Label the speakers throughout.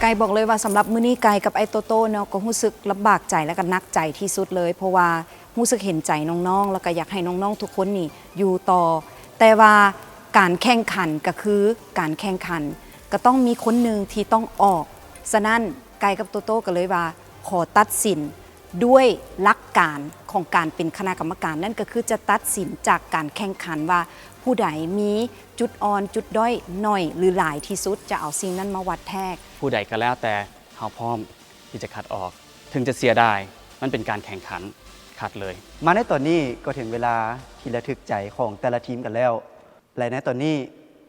Speaker 1: ไก่บอกเลยว่าสำหรับมื้อนี้ไก่กับไอ้โตโต้เนาะก็รู้สึกลำบากใจและก็หนักใจที่สุดเลยเพราะว่ารู้สึกเห็นใจน้องๆแล้วก็อยากให้น้องๆทุกคนนี่อยู่ต่อแต่ว่าการแข่งขันก็คือการแข่งขันก็ต้องมีคนหนึ่งที่ต้องออกฉะนั้นไก่กับโตโต้ก็เลยว่าขอตัดสินด้วยหลักการของการเป็นคณะกรรมการนั่นก็คือจะตัดสินจากการแข่งขันว่าผู้ใดมีจุดอ่อนจุดด้อยน้อยหรือหลายที่สุดจะเอาสิ่งนั้นมาวัดแทก
Speaker 2: ผู้ใดก็แล้วแต่เขาพร้อมที่จะคัดออกถึงจะเสียได้มันเป็นการแข่งขันคัดเลย
Speaker 3: มาในตอนนี้ก็ถึงเวลาที่ระทึกใจของแต่ละทีมกันแล้วและในตอนนี้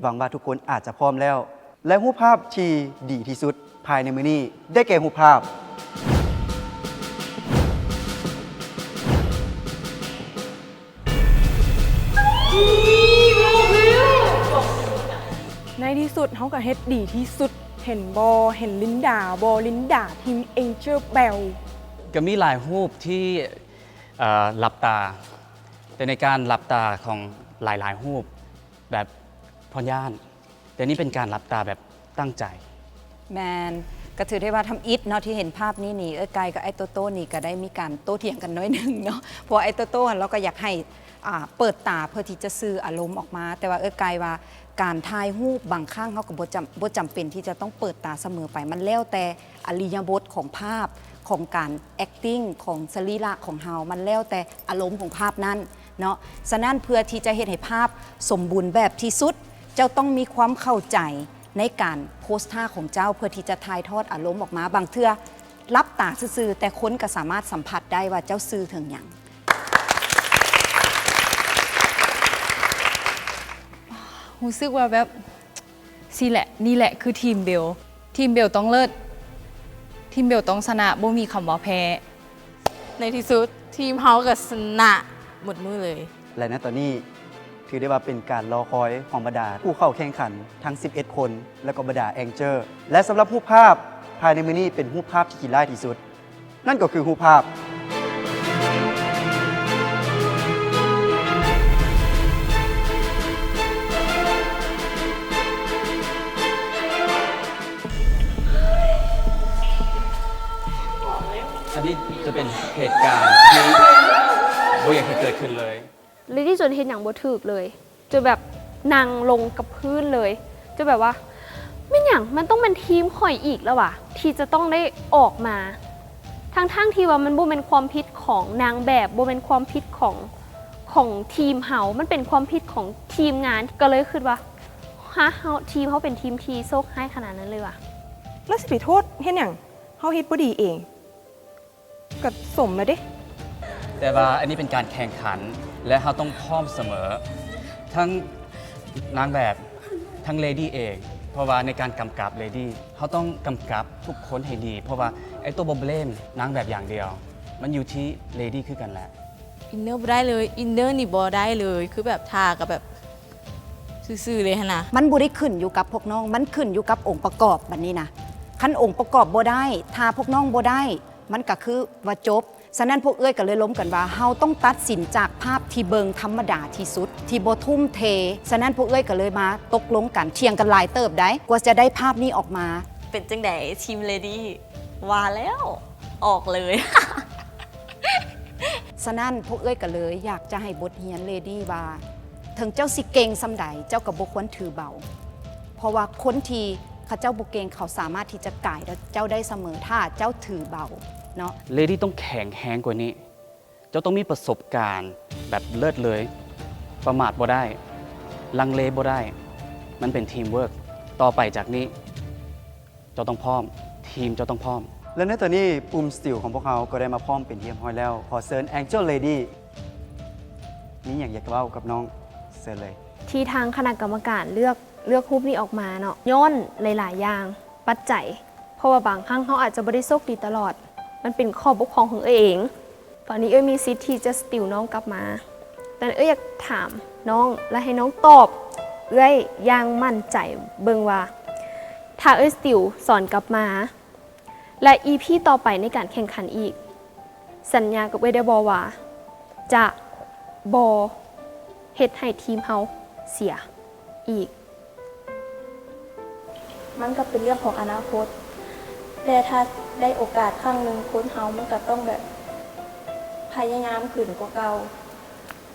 Speaker 3: หวังว่าทุกคนอาจจะพร้อมแล้วและรูปภาพที่ดีที่สุดภายในมื้อนี้ได้แก่รูปภาพ
Speaker 4: ในที่สุดเขาก็เฮ็ดดีที่สุดเห็นเห็นลินดาทีมเอ็งเจอร์เบล
Speaker 2: ก็มีหลายรูปที่หลับตาแต่ในการหลับตาของหลายรูปแบบพอย่านแต่นี่เป็นการหลับตาแบบตั้งใจ
Speaker 1: แมนก็ถือได้ว่าทำอิฐเนาะที่เห็นภาพนี้นี่ไกลกับไอ้โตโต้นี่ก็ได้มีการโต้เถียงกันน้อยหนึ่งเนาะเพราะไอ้โตโต้เราก็อยากให้เปิดตาเพื่อที่จะสื่ออารมณ์ออกมาแต่ว่าไกลว่าการถ่ายรูปบางครั้งเขาก็บ่จำเป็นที่จะต้องเปิดตาเสมอไปมันแล้วแต่อริยบทของภาพของการ acting ของสรีระของเฮามันแล้วแต่อารมณ์ของภาพนั้นเนาะฉะนั้นเพื่อที่จะเห็นให้ภาพสมบูรณ์แบบที่สุดเจ้าต้องมีความเข้าใจในการโพสท่าของเจ้าเพื่อที่จะถ่ายทอดอารมณ์ออกมาบางเทื่อรับตาซื่อแต่คนก็สามารถสัมผัสได้ว่าเจ้าซื่อถึงอย่าง
Speaker 5: รู้สึกว่าแบบสิแหละนี่แหละคือทีมเบลต้องเลิศทีมเบลต้องชนะบ่มีคำว่าแพ้
Speaker 6: ในที่สุดทีมเฮาก็ชนะหมดมือเลย
Speaker 3: และในตอนนี้ถือได้ว่าเป็นการรอคอยของบรรดาผู้เข้าแข่งขันทั้ง11คนและก็บรรดาแองเจอร์และสำหรับรูปภาพภายในมื้อนี้เป็นรูปภาพที่กินไล่ที่สุดนั่นก็คือรูปภาพ
Speaker 2: อันนี้จะเป็นเหตุการณ์ที่บ่อยากให้เกิดขึ้นเลย
Speaker 7: เลยที่จนเห็นอย่างบ่ถูกเลยจนแบบนั่งลงกับพื้นเลยจนแบบว่าไม่อย่างมันต้องเป็นทีมข่อยอีกแล้วว่ะที่จะต้องได้ออกมาทั้งที่ว่ามันบ่เป็นความผิดของนางแบบบ่เป็นความผิดของทีมเฮามันเป็นความผิดของทีมงานก็เลยคิดว่าเฮาทีมเขาเป็นทีมที่โชคร้ายขนาดนั้นเลยว่ะ
Speaker 4: แล้วสิไปโทษเห็นอย่างเขาเฮ็ดบ่ดีเองก็สมแล้วเด้
Speaker 2: แต่ว่าอันนี้เป็นการแข่งขันและเราต้องพร้อมเสมอทั้งนางแบบทั้งเลดี้เองเพราะว่าในการกำกับเลดี้เขาต้องกำกับทุกคนให้ดีเพราะว่าไอ้ตัวบอมเบลมนางแบบอย่างเดียวมันอยู่ที่เลดี้คือกันแหละ
Speaker 6: อินเนอร์บ่ได้เลยอินเนอร์นี่บ่ได้เลยคือแบบทากับแบบซื่อๆเลยฮะนะ
Speaker 1: มันบ่ได้ขึ้นอยู่กับพวกน้องมันขึ้นอยู่กับองค์ประกอบแบบนี้นะคันองค์ประกอบบ่ได้ถ้าพวกน้องบ่ได้มันก็คือว่าจบฉะนั้นพวกเอ้ยก็เลยล้มกันว่าเฮาต้องตัดสินจากภาพที่เบิงธรรมดาที่สุดที่บ่ทุ่มเทฉะนั้นพวกเอ้ยก็เลยมาตกลงกันเที่ยงกันหลายเติบได้กว่าจะได้ภาพนี้ออกมา
Speaker 6: เป็นจังได๋ทีมเลดี้ว่าแล้วออกเลย
Speaker 1: ฉะนั้นพวกเอ้ยก็เลยอยากจะให้บทเรียนเลดี้ว่าถึงเจ้าสิเก่งซำใดเจ้าก็บ่ควรถือเบาเพราะว่าคนที่เขาเจ้าบ่เก่งเขาสามารถที่จะก่ายเจ้าได้เสมอถ้าเจ้าถือเบา
Speaker 2: เลดี้ต้องแข็งแรงกว่านี้เจ้าต้องมีประสบการณ์แบบเลิศเลยประมาทบ่ได้ลังเลบ่ได้มันเป็นทีมเวิร์กต่อไปจากนี้เจ้าต้องพร้อมทีมเจ้าต้องพร้อม
Speaker 3: และในตอนนี้ปุ่มสติลของพวกเขาก็ได้มาพร้อมเป็นเทียมห้อยแล้วขอเซิร์นแองเจิลเลดี้นี่อยากจะเล่ากับน้องเซิร์นเลย
Speaker 7: ที่ทางคณะกรรมการเลือกรูปนี้ออกมาเนาะย้อนหลายๆอย่างปัจจัยเพราะว่าบางครั้งเขาอาจจะไม่ได้โชคดีตลอดมันเป็นข้อบกพร่องของเองตอนนี้มีสิทธิ์ที่จะสติลน้องกลับมาแต่อยากถามน้องและให้น้องตอบอย่างมั่นใจเบิ่งว่าถ้าสติลสอนกลับมาและEPต่อไปในการแข่งขันอีกสัญญากับได้บ่ว่าจะบ่เฮ็ดให้ทีมเฮาเสียอีกมันก็เป็นเรื่องของอนาคต
Speaker 8: และถ้าได้โอกาสครั้งหนึ่งคนเฮามันก็ต้องแบบพยายามขึ้นกว่าเก่า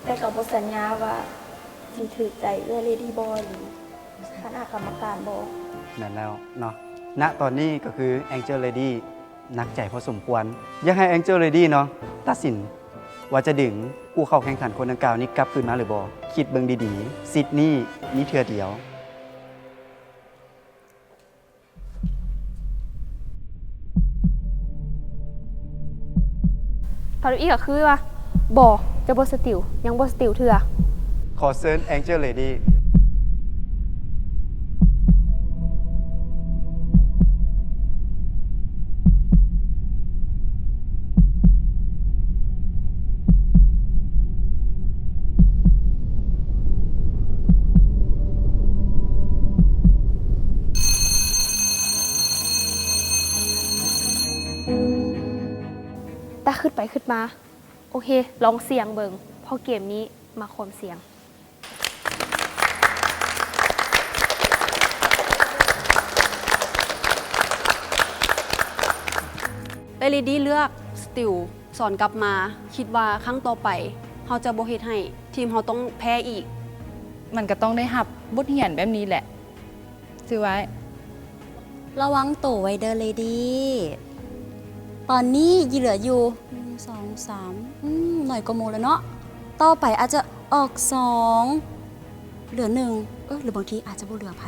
Speaker 8: แต่ก็บ่สัญญาว่าสิถือใจเลดี้บอหรือคณะกรรมการบอ
Speaker 3: นั่นแล้วเนาะณตอนนี้ก็คือ Angel Lady นักใจพอสมควร อยากให้ Angel Lady เนาะตัดสินว่าจะดึงผู้เข้าแข่งขันคนดังกล่าวนี้กลับคืนมาหรือบ่คิดเบิ่งดีๆซิดนี่มีเทื่อเดียว
Speaker 7: พออีกก็คือว่าบ่จะบ่สติลยังบ่สติลเถื่อ
Speaker 3: ขอเชิญ Angel Lady
Speaker 7: แต่ขึ้นไปขึ้นมา โอเค ลองเสียงเบิงเพอเกมนี้มาความเสียง
Speaker 9: เลดี้เลือกสติลสอนกลับมา คิดว่าครั้งต่อไปเขาจะบ่เฮ็ดให้ทีมเขาต้องแพ้อีก
Speaker 5: มันก็ต้องได้รับบทเรียนแบบนี้แหละซื้อไว้
Speaker 10: ระวังตัวไว้เดอเลดี้ตอนนี้ยีเหลืออยู่1 2 3หน่อยก็โมแล้วเนาะต่อไปอาจจะออก2เหลือ1หรือบางทีอาจจะบ่เหลือไผ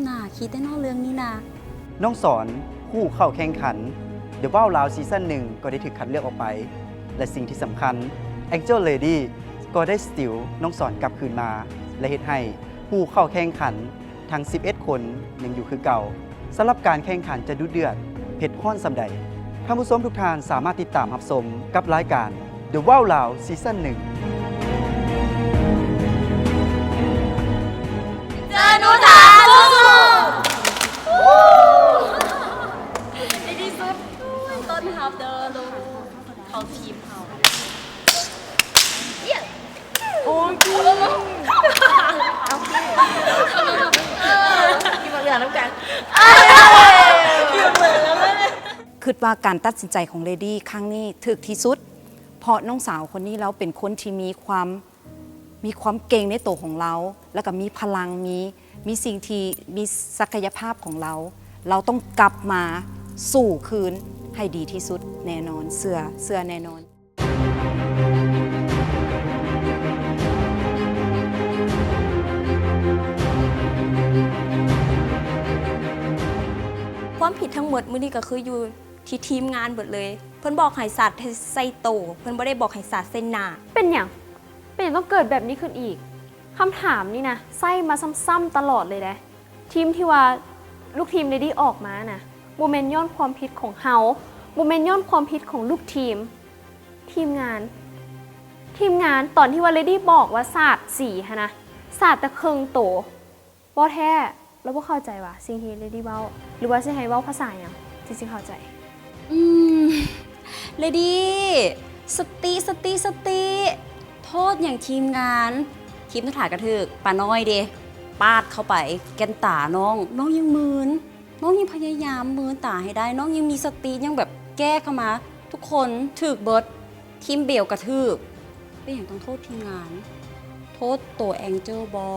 Speaker 10: น่าคิดได้เนอกเรื่องนี้นะ
Speaker 3: น้องสอนผู้เข้าแข่งขัน The Wow Loud ซีซั่น1ก็ได้ถูกคัดเลือกออกไป และสิ่งที่สำคัญ Angel Lady ก็ได้สติลน้องสอนกลับคืนมา และเฮ็ดให้ผู้เข้าแข่งขันทั้ง 11 คนยังอยู่คือเก่าสำหรับการแข่งขันจะดุเดือดเผ็ดฮ้อนสำใดท่านผู้ชมทุกท่านสามารถติดตามรับชมกับรายการ The Wow Loud ซีซั่น1
Speaker 10: เจอหนูถาสู้ในที่สุดต้นฮับเดอร์ลูเขาทีมเขา
Speaker 1: คิดว่าการตัดสินใจของเลดี้ครั้งนี้ถึกที่สุด เพราะน้องสาวคนนี้เราเป็นคนที่มีความเก่งในตัวของเรา แล้วก็มีพลังมีสิ่งที่มีศักยภาพของเรา เราต้องกลับมาสู่คืนให้ดีที่สุดแน่นอนเสื้อแน่นอน
Speaker 8: ความผิดทั้งหมดมื้อนี้ก็คืออยู่ที่ทีมงานเบิดเลย เพิ่นบอกให้สัตว์ใส่โตเพิ่นบ่ได้บอกให้สัตว์ใส่หน้า
Speaker 7: เป็นอย่างต้องเกิดแบบนี้ขึ้นอีก คำถามนี่นะไส้มาซ้ำๆตลอดเลยนะทีมที่ว่าลูกทีมเลดี้ออกมานะโมเมนต์ย้อนความผิดของเฮาโมเมนต์ย้อนความผิดของลูกทีมงานตอนที่ว่าเลดี้บอกว่าศาสตร์สีฮะนะศาสตร์ตะเคิงโตบ่แท้แล้วบ่เข้าใจว่าสิ่งที่เลดี้เว้าหรือว่าสิให้เว้าภาษาหยังที่สิเข้าใจ
Speaker 10: เลดี้สติโทษอย่างทีมงานทีมทหารกระถึกปาน้อยเดปาดเข้าไปแกนตาน้องยังมืนน้องยังพยายามมืนตาให้ได้น้องยังมีสติยังแบบแก้เข้ามาทุกคนถึกเบิร์ดทีมเบลกระถึกเป็นอย่างต้องโทษทีมงาน โทษตัวแองเจิลบอ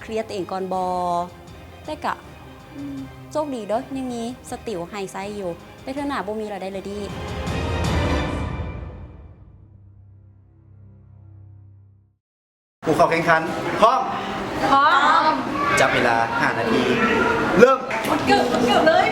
Speaker 10: เคลียร์ตัวเองก่อนบอแต่กะโชคดีเด้อยังมีสติวไฮไซอยู่ไปเท่าหน้าบ่มีเราได้เลยดี
Speaker 3: ผู้เข้าแข่งขันพร้อมจับเวลา5 นาที เริ่ม
Speaker 10: เกือบเลย